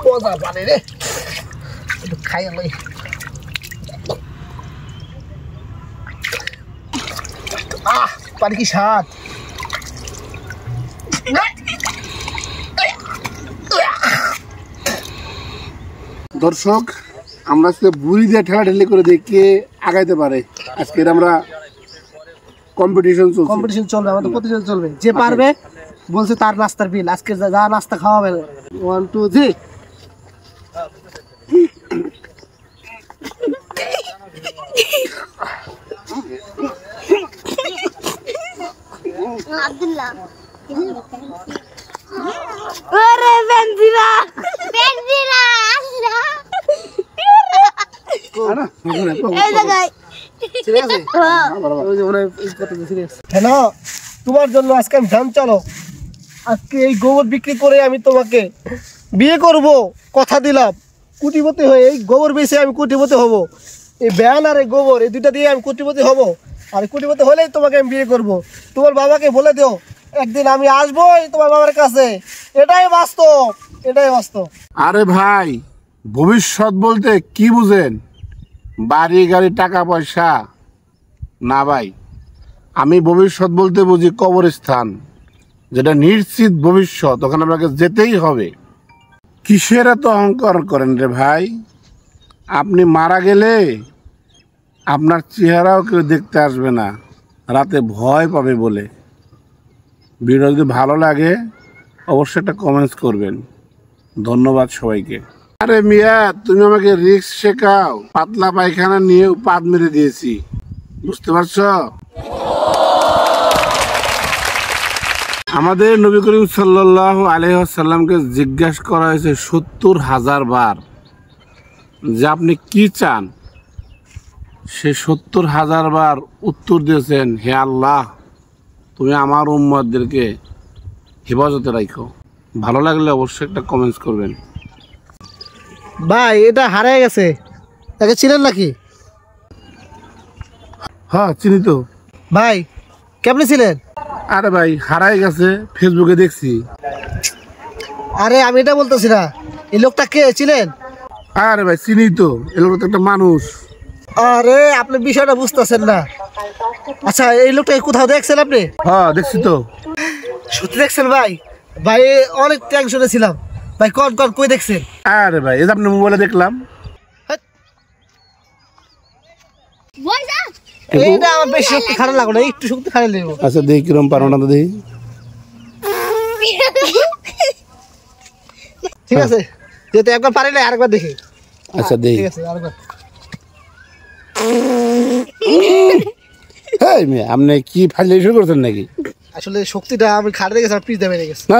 মজা পানি রে, একটু খাই আমি। পানি কি স্বাদ! দর্শক, আমরা আজকে বুড়ি দিয়ে ঠেলাঠেলি করে দেখে আগাইতে পারে। আজকে আমরা কম্পিটিশন চলবে, আমাদের প্রতিযোগিতা চলবে। যে পারবে বলছে তার নাস্তার বিল, আজকে যা নাস্তা খাওয়াবে। 1 2 3। আব্দুল্লাহ ওরে বেনজিরা বেনজিরা এই জায়গায় ঠিক আছে। হ্যালো, তোমার জন্য আজকে আমি ধান চালক। আজকে এই গোবর বিক্রি করে আমি তোমাকে বিয়ে করব, কথা দিলাম। কোটিপতি হয়ে এই গোবর বেচে আমি কোটিপতি হব। এই ব্যান আর এই গোবর, এই দুটা দিয়ে আমি কোটিপতি হব। আর কোটিপতি হলেই তোমাকে আমি বিয়ে করব। তোমার বাবাকে বলে দিও একদিন আমি আসবোই তোমার বাবার কাছে। এটাই বাস্তব, এটাই বাস্তব। আরে ভাই, ভবিষ্যৎ বলতে কি বুঝেন? বাড়ি গাড়ি টাকা পয়সা না ভাই, আমি ভবিষ্যৎ বলতে বুঝি কবরস্থান, যেটা নিশ্চিত ভবিষ্যৎ, ওখানে আপনাকে যেতেই হবে। কিসের এত অহংকার করেন রে ভাই? আপনি মারা গেলে আপনার চেহারাও কেউ দেখতে আসবে না, রাতে ভয় পাবে বলে। ভিডিও যদি ভালো লাগে অবশ্যই একটা কমেন্টস করবেন। ধন্যবাদ সবাইকে। আরে মিয়া, তুমি আমাকে রিস্ক শেখাও, পাতলা পায়খানা নিয়ে পাত মেরে দিয়েছি, বুঝতে পারছো? আমাদের নবী করিম সাল্লাল্লাহু আলাইহি ওয়াসাল্লামকে জিজ্ঞাসা করা হয়েছে 70,000 বার যে আপনি কি চান। সে 70,000 বার উত্তর দিয়েছেন, হে আল্লাহ, তুমি আমার উম্মতদেরকে হেফাজতে রাখো। ভালো লাগলে অবশ্যই একটা কমেন্টস করবেন। ভাই, এটা হারিয়ে গেছে, তাকে ছিলেন নাকি? হ্যাঁ, চিনি তো। ভাই কেমনে ছিলেন? আরে ভাই, হারাই গেছে, ফেসবুকে দেখছি। আরে আমি এটা বলতেছি না, এই লোকটা কে ছিলেন? আরে ভাই, চিনি তো, এ লোক তো একটা মানুষ। আরে আপনি বিষয়টা বুঝতেছেন না। আচ্ছা, এই লোকটাকে কোথাও দেখছেন আপনি? হ্যাঁ, দেখছি তো। সত্যি দেখছেন ভাই? ভাই অনেক টেনশনে ছিলাম। ভাই কোন কই দেখছেন? আরে ভাই, এই যে আপনার মোবাইলে দেখলাম। এইটা আমার বেশি শক্তি খারাপ লাগলো না, একটু শক্তি খারাপ লাগলো। আচ্ছা, দেখি কিরম পারো না তো দেখি। ঠিক আছে, যেহেতু একবার পারি না আরেকবার দেখি। আচ্ছা, দেখি। ঠিক আছে, আরেকবার। হ্যাঁ মেয়ে, আপনি কি ফাইলে শুরু করছেন নাকি? আসলে শক্তিটা আমি খাড়ে গেছে, আর পিস দেবে গেছে। না